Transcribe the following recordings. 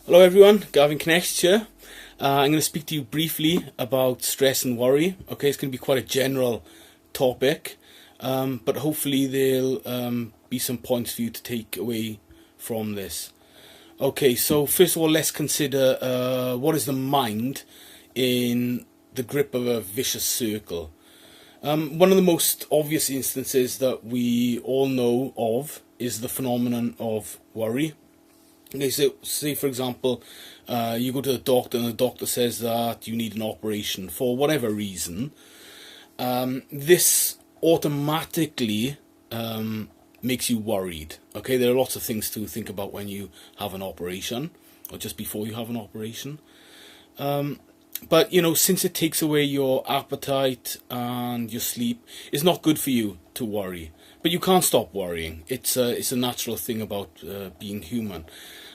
Hello everyone, Gavin Knecht here. I'm going to speak to you briefly about stress and worry. Okay, it's going to be quite a general topic, but hopefully there'll be some points for you to take away from this. Okay, so first of all, let's consider what is the mind in the grip of a vicious circle. One of the most obvious instances that we all know of is the phenomenon of worry. Okay, so say for example, you go to the doctor and the doctor says that you need an operation for whatever reason. This automatically makes you worried. Okay, there are lots of things to think about when you have an operation or just before you have an operation. But you know, since it takes away your appetite and your sleep, it's not good for you to worry. But you can't stop worrying. It's a natural thing about being human,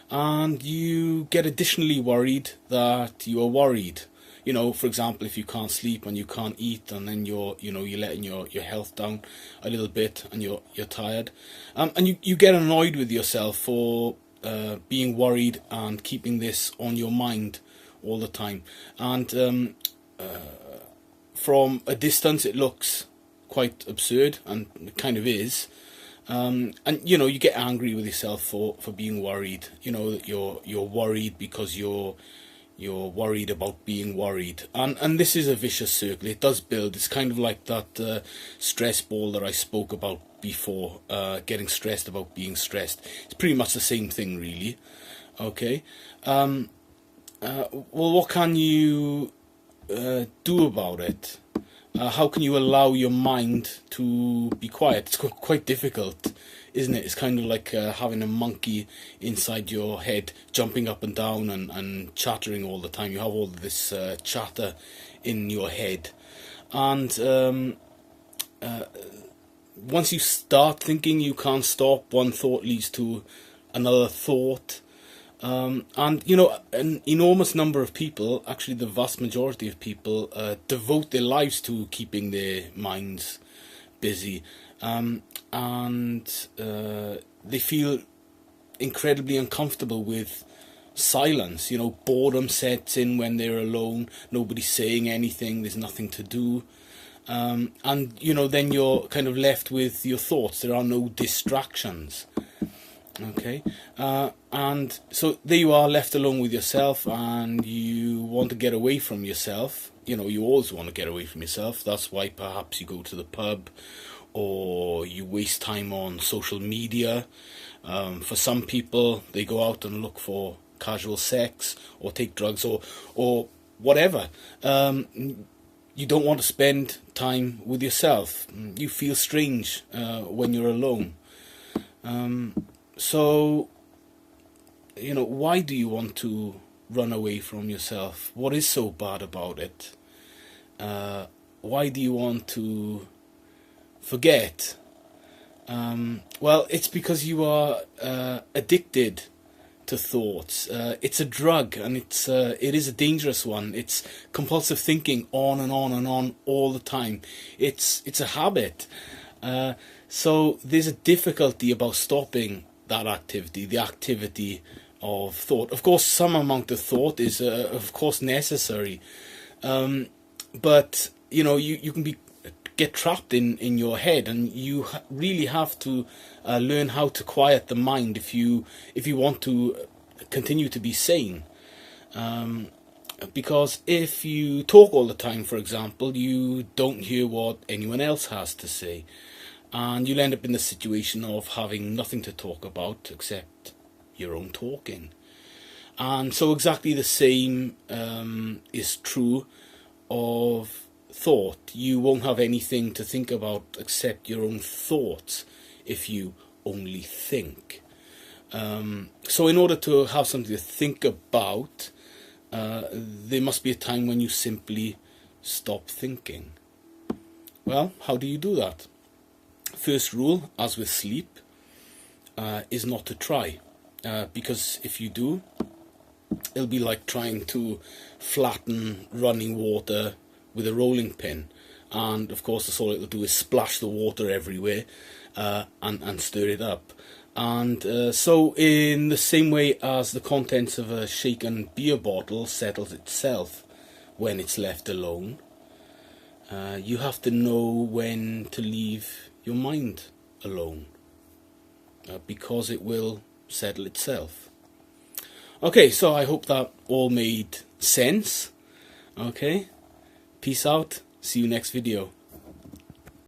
and you get additionally worried that you are worried. You know, for example, if you can't sleep and you can't eat, and then you're letting your health down a little bit, and you're tired, and you get annoyed with yourself for being worried and keeping this on your mind all the time. And from a distance, it looks quite absurd, and it kind of is. And you know, you get angry with yourself for being worried. You know that you're worried because you're worried about being worried, and this is a vicious circle. It does build. It's kind of like that stress ball that I spoke about before. Getting stressed about being stressed. It's pretty much the same thing, really. Okay. Well, what can you do about it? How can you allow your mind to be quiet? It's quite difficult, isn't it? It's kind of like having a monkey inside your head, jumping up and down and chattering all the time. You have all this chatter in your head. And once you start thinking, you can't stop. One thought leads to another thought. And you know, an enormous number of people, actually the vast majority of people, devote their lives to keeping their minds busy, and they feel incredibly uncomfortable with silence. You know, boredom sets in when they're alone, nobody's saying anything, there's nothing to do, and you know, then you're kind of left with your thoughts. There are no distractions. Okay, and so there you are, left alone with yourself, and you want to get away from yourself. You know, you always want to get away from yourself. That's why perhaps you go to the pub, or you waste time on social media. For some people, they go out and look for casual sex, or take drugs, or whatever. You don't want to spend time with yourself. You feel strange when you're alone. So, you know, why do you want to run away from yourself? What is so bad about it? Why do you want to forget? Well, it's because you are addicted to thoughts. It's a drug, and it is a dangerous one. It's compulsive thinking on and on and on all the time. It's a habit. So there's a difficulty about stopping that activity, the activity of thought. Of course, some amount of thought is, of course, necessary, but you know, you can get trapped in your head, and you really have to learn how to quiet the mind if you want to continue to be sane. Because if you talk all the time, for example, you don't hear what anyone else has to say. And you'll end up in the situation of having nothing to talk about except your own talking. And so exactly the same is true of thought. You won't have anything to think about except your own thoughts if you only think. So in order to have something to think about, there must be a time when you simply stop thinking. Well, how do you do that? First rule, as with sleep, is not to try, because if you do, it'll be like trying to flatten running water with a rolling pin, and of course that's all it'll do is splash the water everywhere and stir it up. And so in the same way as the contents of a shaken beer bottle settles itself when it's left alone, you have to know when to leave your mind alone, because it will settle itself. Okay, so I hope that all made sense. Okay, peace out, see you next video.